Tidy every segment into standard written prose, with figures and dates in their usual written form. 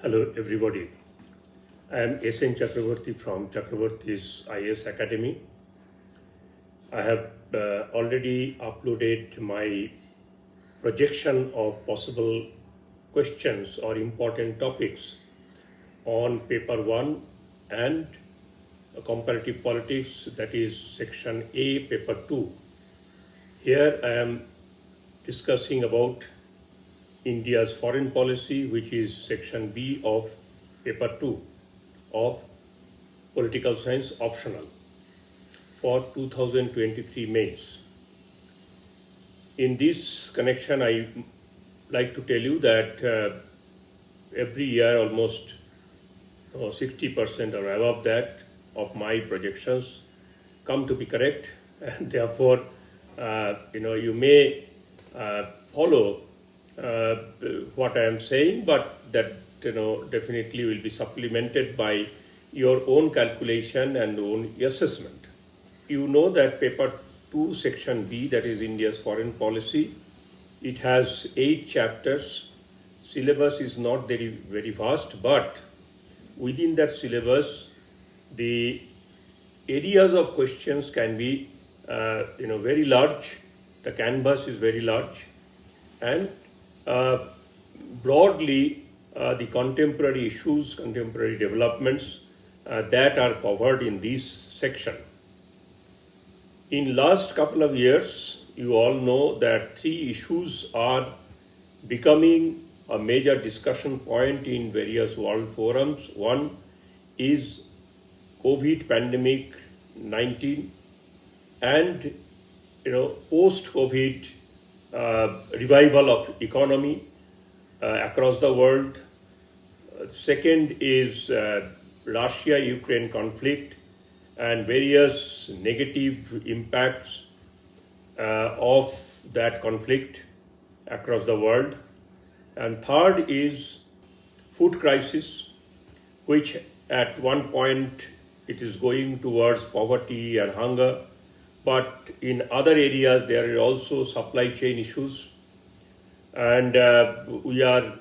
Hello everybody. I am S.N. Chakraborty from Chakraborty's IAS Academy. I have already uploaded my projection of possible questions or important topics on paper 1 and comparative politics, that is section A, paper 2. Here I am discussing about India's foreign policy, which is section B of paper 2 of political science optional for 2023 mains. In this connection, I like to tell you that every year almost 60% or above that of my projections come to be correct, and therefore you may follow what I am saying, but that definitely will be supplemented by your own calculation and own assessment. You know that paper 2 section B, that is India's foreign policy, it has 8 chapters. Syllabus is not very vast, but within that syllabus the areas of questions can be very large. The canvas is very large, and broadly the contemporary issues, contemporary developments that are covered in this section. In last couple of years, you all know that 3 issues are becoming a major discussion point in various world forums. One is COVID pandemic 19 and post-COVID revival of economy across the world. Second is Russia-Ukraine conflict and various negative impacts of that conflict across the world. And third is food crisis, which at one point it is going towards poverty and hunger, but in other areas there are also supply chain issues. And we are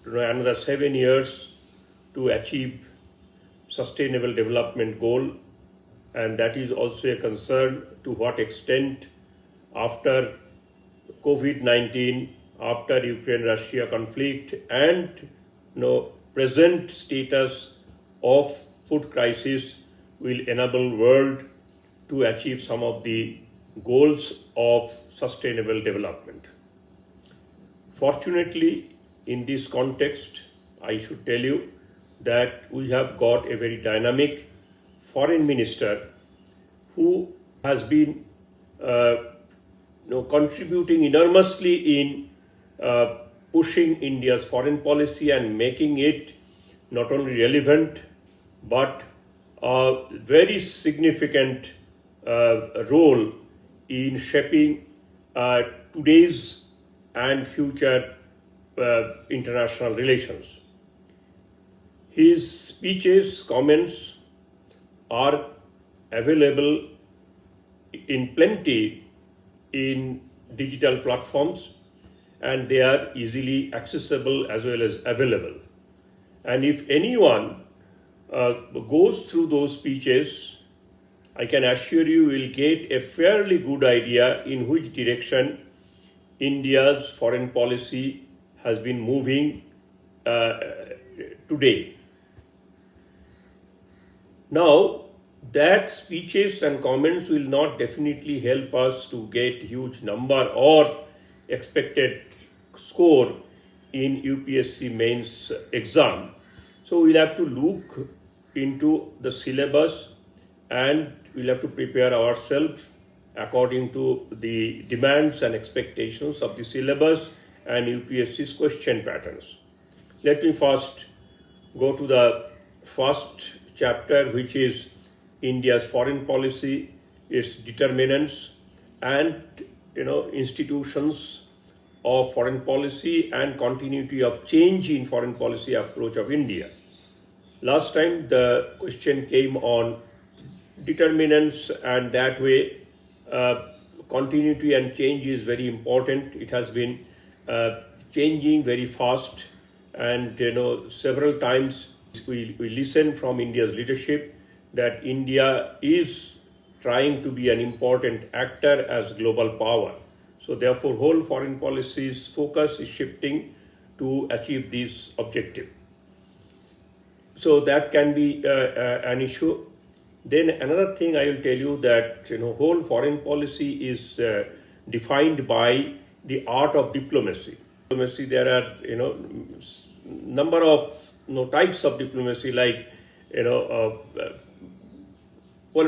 another 7 years to achieve sustainable development goal, and that is also a concern to what extent after COVID-19, after Ukraine-Russia conflict, and present status of food crisis will enable world to achieve some of the goals of sustainable development. Fortunately, in this context, I should tell you that we have got a very dynamic foreign minister who has been contributing enormously in pushing India's foreign policy and making it not only relevant but a very significant role in shaping today's and future international relations. His speeches, comments are available in plenty in digital platforms, and they are easily accessible as well as available. And if anyone goes through those speeches, I can assure you will get a fairly good idea in which direction India's foreign policy has been moving today. Now, that speeches and comments will not definitely help us to get huge number or expected score in UPSC mains exam. So we'll have to look into the syllabus and we'll have to prepare ourselves according to the demands and expectations of the syllabus and UPSC's question patterns. Let me first go to the first chapter, which is India's foreign policy, its determinants, and institutions of foreign policy and continuity of change in foreign policy approach of India. Last time the question came on determinants, and that way continuity and change is very important. It has been changing very fast, and several times we listen from India's leadership that India is trying to be an important actor as global power. So therefore, whole foreign policy's focus is shifting to achieve this objective. So that can be an issue. Then another thing I will tell you that whole foreign policy is defined by the art of diplomacy. Diplomacy, there are number of types of diplomacy, like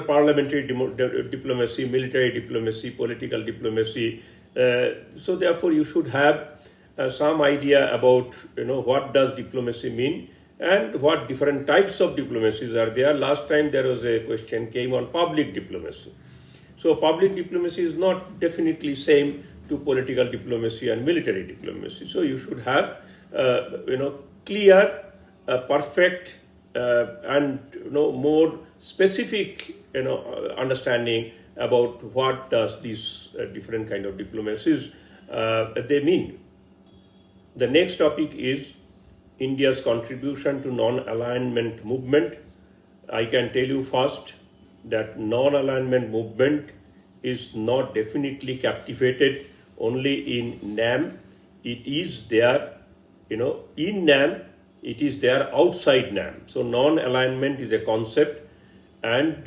parliamentary diplomacy, military diplomacy, political diplomacy. So therefore, you should have some idea about what does diplomacy mean and what different types of diplomacies are there. Last time there was a question came on public diplomacy. So public diplomacy is not definitely same to political diplomacy and military diplomacy. So you should have clear, perfect, and more specific understanding about what does these different kind of diplomacies they mean. The next topic is India's contribution to non-alignment movement. I can tell you first that non-alignment movement is not definitely captivated only in NAM. It is there, in NAM, it is there outside NAM. So non-alignment is a concept, and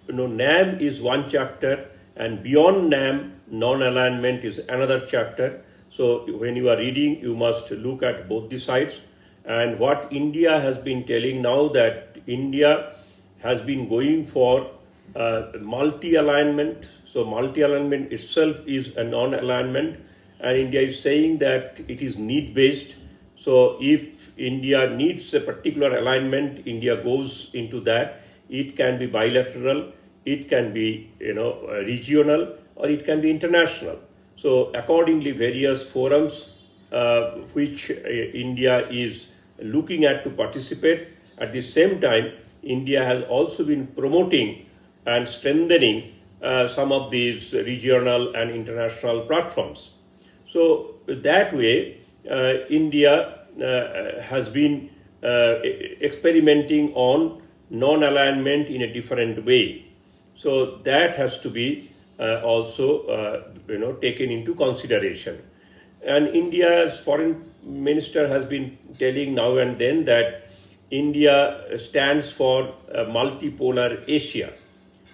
NAM is one chapter, and beyond NAM, non-alignment is another chapter. So when you are reading, you must look at both the sides. And what India has been telling now, that India has been going for multi-alignment. So multi-alignment itself is a non-alignment, and India is saying that it is need-based. So if India needs a particular alignment, India goes into that. It can be bilateral, it can be regional, or it can be international. So accordingly, various forums which India is looking at to participate. At the same time, India has also been promoting and strengthening some of these regional and international platforms. So that way, India has been experimenting on non-alignment in a different way. So that has to be also taken into consideration. And India's foreign minister has been telling now and then that India stands for multipolar Asia.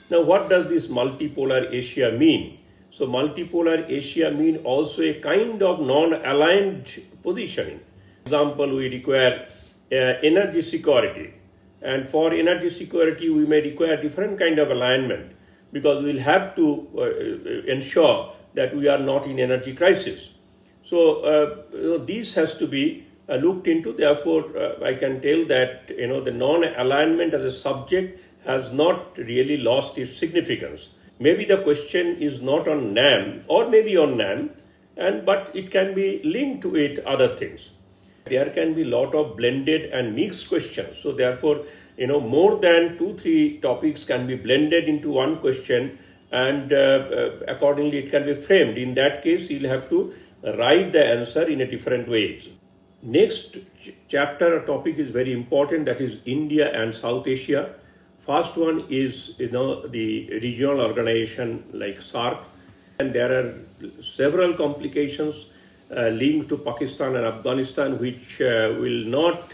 Now, what does this multipolar Asia mean? So multipolar Asia mean also a kind of non-aligned positioning. For example, we require energy security, and for energy security we may require different kind of alignment, because we will have to ensure that we are not in energy crisis. So this has to be looked into. Therefore, I can tell that the non-alignment as a subject has not really lost its significance. Maybe the question is not on NAM, or maybe on NAM, but it can be linked to it other things. There can be a lot of blended and mixed questions. So therefore, more than 2-3 topics can be blended into one question, and accordingly it can be framed. In that case, you'll have to write the answer in a different ways. Next chapter or topic is very important, that is India and South Asia. First one is the regional organization like SAARC, and there are several complications linked to Pakistan and Afghanistan, which will not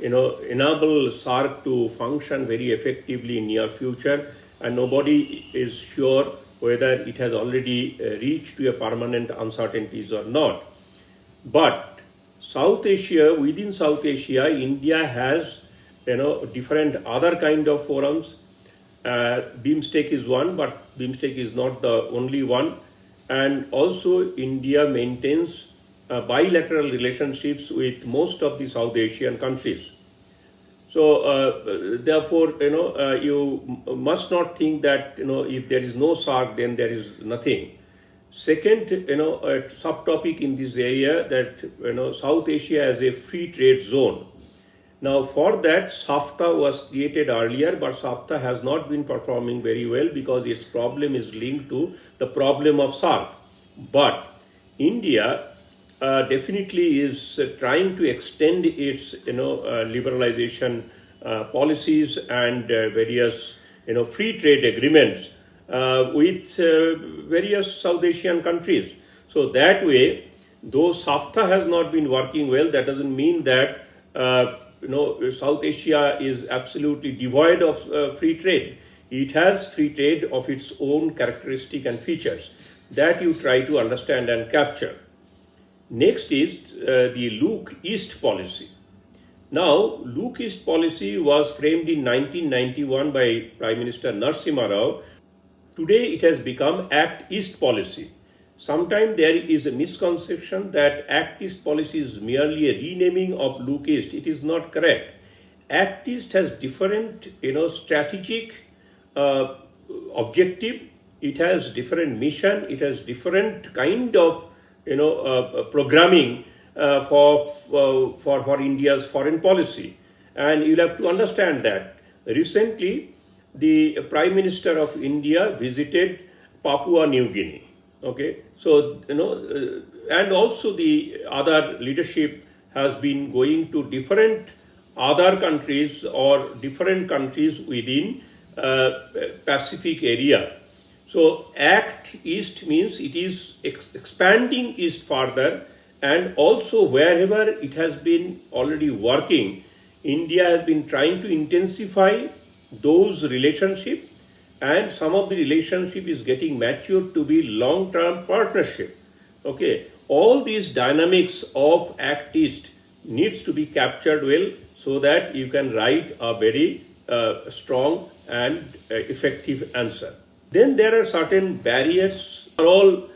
enable SAARC to function very effectively in near future, and nobody is sure whether it has already reached to a permanent uncertainties or not. But South Asia, within South Asia, India has different other kind of forums. BIMSTEC is one, but BIMSTEC is not the only one. And also India maintains bilateral relationships with most of the South Asian countries. So therefore, you must not think that if there is no SAARC, then there is nothing. Second, a subtopic in this area, that South Asia as a free trade zone. Now, for that, SAFTA was created earlier, but SAFTA has not been performing very well because its problem is linked to the problem of SAARC. But India definitely is trying to extend its liberalization policies and various free trade agreements with various South Asian countries. So that way, though SAFTA has not been working well, that doesn't mean that South Asia is absolutely devoid of free trade. It has free trade of its own characteristic and features that you try to understand and capture. Next is the Look East policy. Now, Look East policy was framed in 1991 by Prime Minister Narasimha Rao. Today it has become Act East policy. Sometimes there is a misconception that Act East policy is merely a renaming of Look East. It is not correct. Act East has different, strategic objective. It has different mission. It has different kind of, programming for India's foreign policy. And you'll have to understand that. Recently, the Prime Minister of India visited Papua New Guinea. Okay, so and also the other leadership has been going to different other countries or different countries within Pacific area. So Act East means it is expanding east further, and also wherever it has been already working, India has been trying to intensify those relationships, and some of the relationship is getting matured to be long-term partnership. Okay, all these dynamics of Act East needs to be captured well so that you can write a very strong and effective answer. Then there are certain barriers for all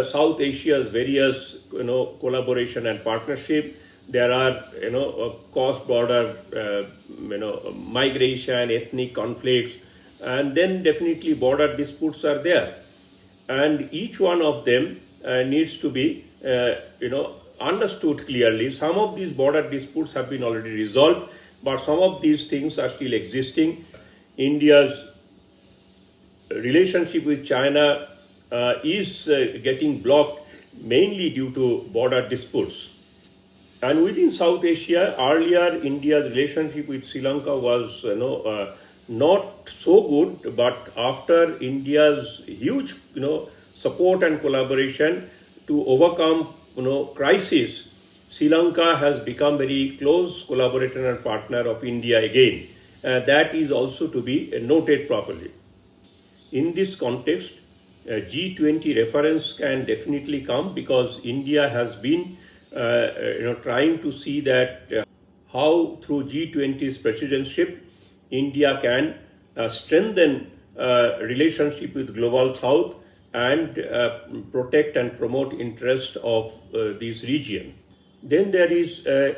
South Asia's various collaboration and partnership. There are cross-border migration, ethnic conflicts, and then definitely border disputes are there, and each one of them needs to be understood clearly. Some of these border disputes have been already resolved, but some of these things are still existing. India's relationship with China is getting blocked mainly due to border disputes. And within South Asia, earlier India's relationship with Sri Lanka was not so good, but after India's huge support and collaboration to overcome crisis, Sri Lanka has become very close collaborator and partner of India again. That is also to be noted properly. In this context, G20 reference can definitely come, because India has been trying to see that how through G20's presidency India can strengthen relationship with Global South and protect and promote interest of this region. Then there is a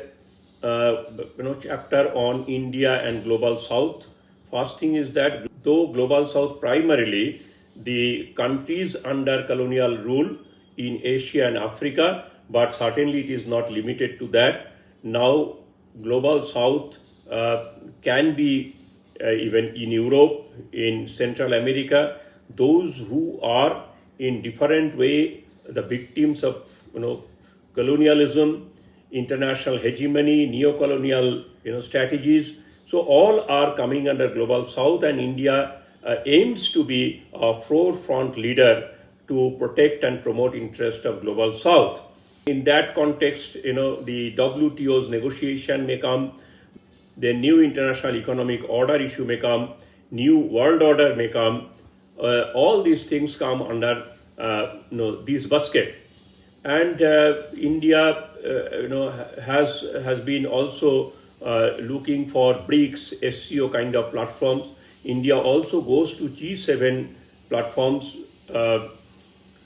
chapter on India and Global South. First thing is that though Global South primarily the countries under colonial rule in Asia and Africa, but certainly it is not limited to that. Now Global South can be even in Europe, in Central America, those who are in different way the victims of colonialism, international hegemony, neo-colonial strategies. So all are coming under Global South, and India aims to be a forefront leader to protect and promote interest of Global South. In that context, the WTO's negotiation may come, the new international economic order issue may come, new world order may come. All these things come under this basket. And India has been also looking for BRICS, SCO kind of platforms. India also goes to G7 platforms.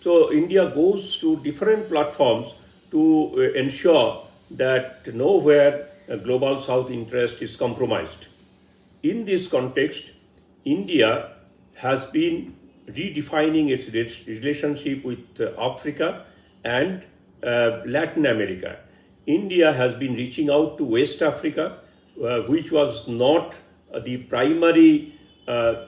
So India goes to different platforms to ensure that nowhere Global South interest is compromised. In this context, India has been redefining its relationship with Africa and Latin America. India has been reaching out to West Africa, which was not the primary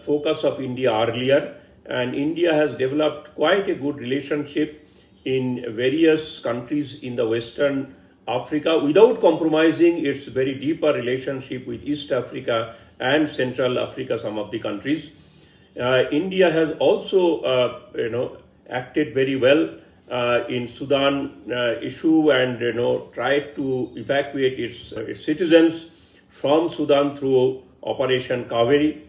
focus of India earlier, and India has developed quite a good relationship in various countries in the Western Africa without compromising its very deeper relationship with East Africa and Central Africa, some of the countries. India has also, acted very well in Sudan issue and tried to evacuate its citizens from Sudan through Operation Kaveri.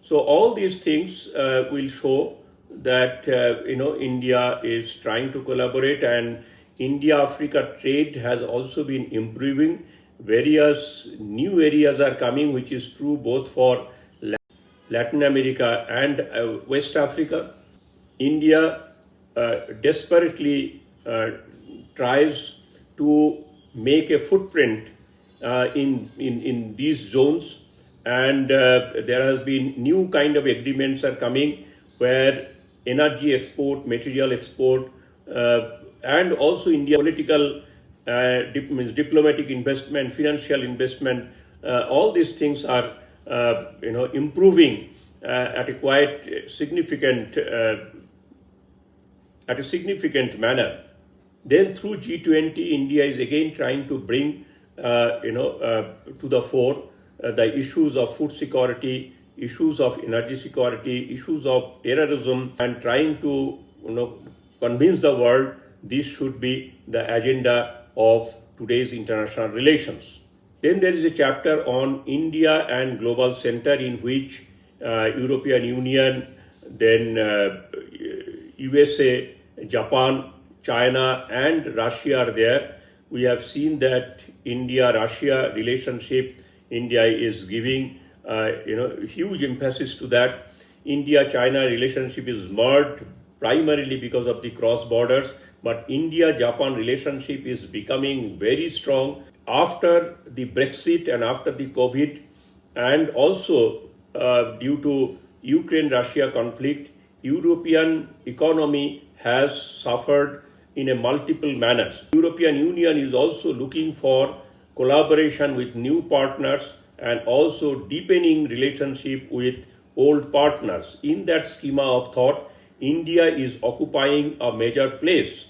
So all these things will show that India is trying to collaborate, and India-Africa trade has also been improving. Various new areas are coming, which is true both for Latin America and West Africa. India desperately tries to make a footprint in these zones, and there has been new kind of agreements are coming where energy export, material export, and also India political diplomatic investment, financial investment, all these things are improving at a quite significant manner. Then through G20, India is again trying to bring to the fore the issues of food security, issues of energy security, issues of terrorism, and trying to convince the world this should be the agenda of today's international relations. Then there is a chapter on India and Global Center in which European Union, then USA, Japan, China and Russia are there. We have seen that India-Russia relationship, India is giving huge emphasis to that. India-China relationship is marred primarily because of the cross borders, but India-Japan relationship is becoming very strong after the Brexit and after the COVID, and also due to Ukraine-Russia conflict. European economy has suffered in a multiple manners. European Union is also looking for collaboration with new partners and also deepening relationship with old partners. In that schema of thought, India is occupying a major place.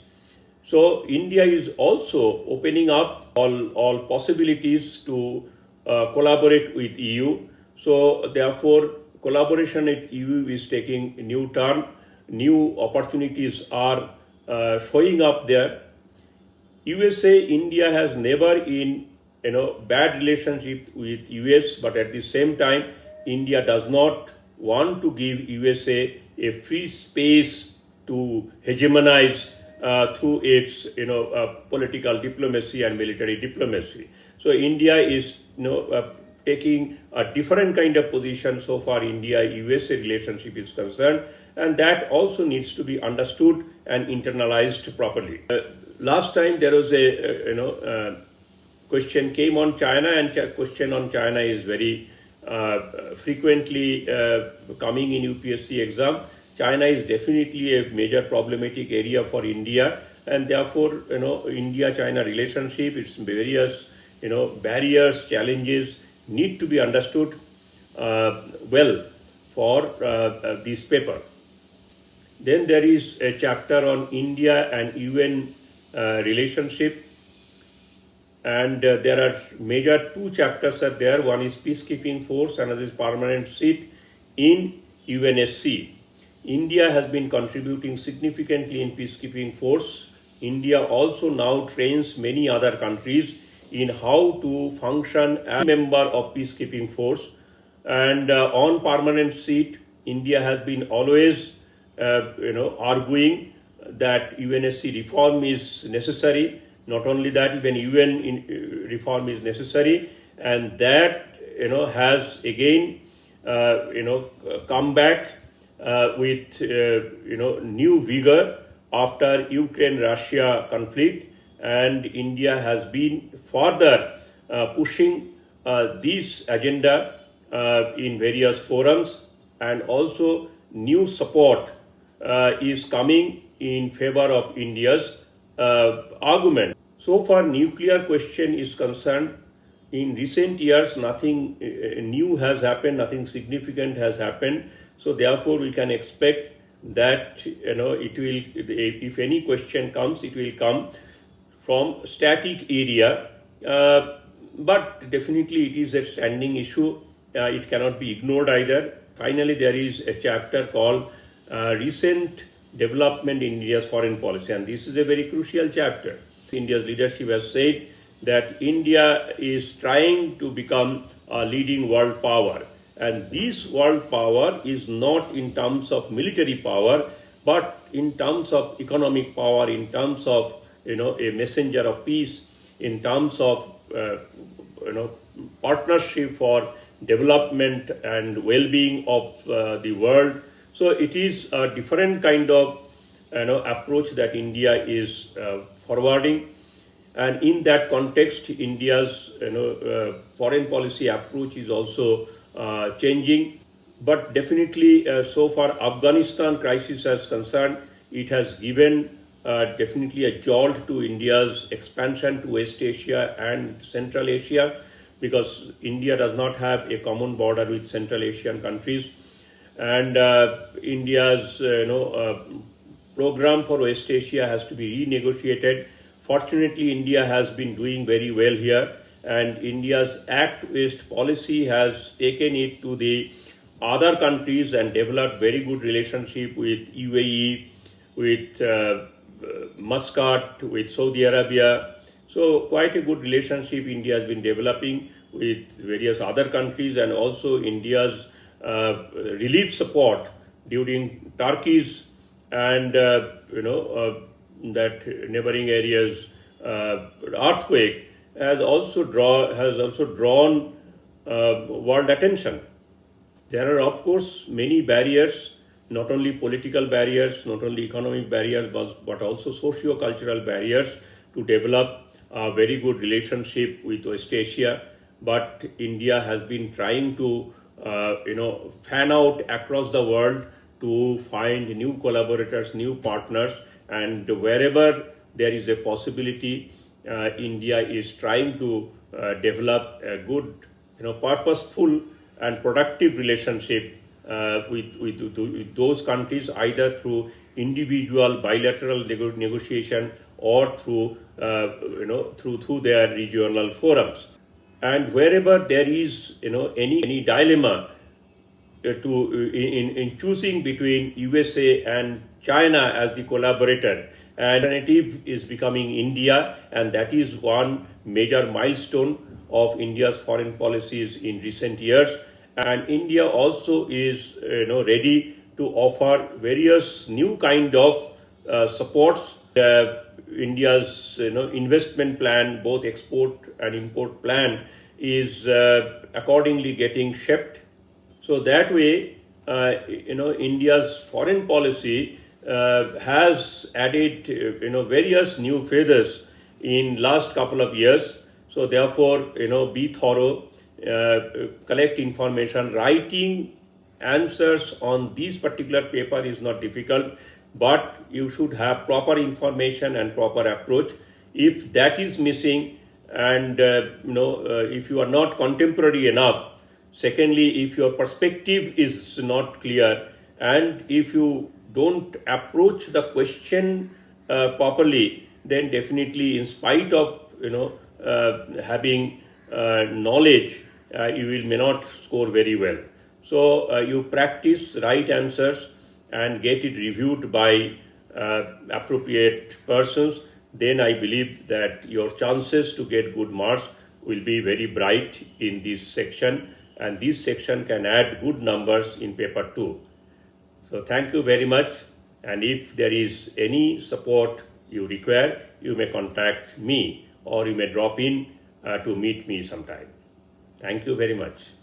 So India is also opening up all possibilities to collaborate with EU. So therefore, collaboration with EU is taking a new turn. New opportunities are showing up there. USA, India has never in bad relationship with US, but at the same time, India does not want to give USA a free space to hegemonize through its political diplomacy and military diplomacy. So India is taking a different kind of position so far India-USA relationship is concerned, and that also needs to be understood and internalized properly. Last time there was a question came on China, and question on China is very frequently coming in UPSC exam. China is definitely a major problematic area for India, and therefore India-China relationship, its various barriers, challenges need to be understood well for this paper. Then there is a chapter on India and UN relationship, and there are major two chapters are there. One is peacekeeping force, another is permanent seat in UNSC. India has been contributing significantly in peacekeeping force. India also now trains many other countries in how to function as a member of peacekeeping force. And on permanent seat, India has been always arguing that UNSC reform is necessary. Not only that, even UN reform is necessary, and that has again come back with new vigor after Ukraine-Russia conflict, and India has been further pushing this agenda in various forums, and also new support is coming in favor of India's argument. So far, nuclear question is concerned, in recent years, nothing new has happened, nothing significant has happened. So therefore, we can expect that it will, if any question comes, it will come from static area, but definitely it is a standing issue. It cannot be ignored either. Finally, there is a chapter called recent development in India's foreign policy, and this is a very crucial chapter. India's leadership has said that India is trying to become a leading world power, and this world power is not in terms of military power, but in terms of economic power, in terms of a messenger of peace, in terms of partnership for development and well-being of the world. So it is a different kind of approach that India is forwarding, and in that context, India's foreign policy approach is also changing. But definitely, so far, Afghanistan crisis is concerned, it has given definitely a jolt to India's expansion to West Asia and Central Asia, because India does not have a common border with Central Asian countries, and India's program for West Asia has to be renegotiated. Fortunately, India has been doing very well here, and India's Act West policy has taken it to the other countries and developed very good relationship with UAE, with Muscat, with Saudi Arabia. So quite a good relationship India has been developing with various other countries, and also India's relief support during Turkey's and that neighboring areas earthquake has also drawn world attention. There are, of course, many barriers, not only political barriers, not only economic barriers, but also socio-cultural barriers to develop a very good relationship with West Asia. But India has been trying to, fan out across the world to find new collaborators, new partners, and wherever there is a possibility, India is trying to develop a good, purposeful and productive relationship with those countries, either through individual bilateral negotiation or through through their regional forums. And wherever there is any dilemma in choosing between USA and China as the collaborator, and alternative is becoming India, and that is one major milestone of India's foreign policies in recent years. And India also is ready to offer various new kind of supports. India's investment plan, both export and import plan, is accordingly getting shaped. So that way, India's foreign policy has added various new feathers in last couple of years. So therefore, be thorough, collect information. Writing answers on this particular paper is not difficult, but you should have proper information and proper approach. If that is missing, and if you are not contemporary enough, secondly, if your perspective is not clear, and if you don't approach the question properly, then definitely, in spite of having knowledge, you may not score very well. So you practice, write answers, and get it reviewed by appropriate persons. Then I believe that your chances to get good marks will be very bright in this section, and this section can add good numbers in paper 2. So thank you very much, and if there is any support you require, you may contact me, or you may drop in to meet me sometime. Thank you very much.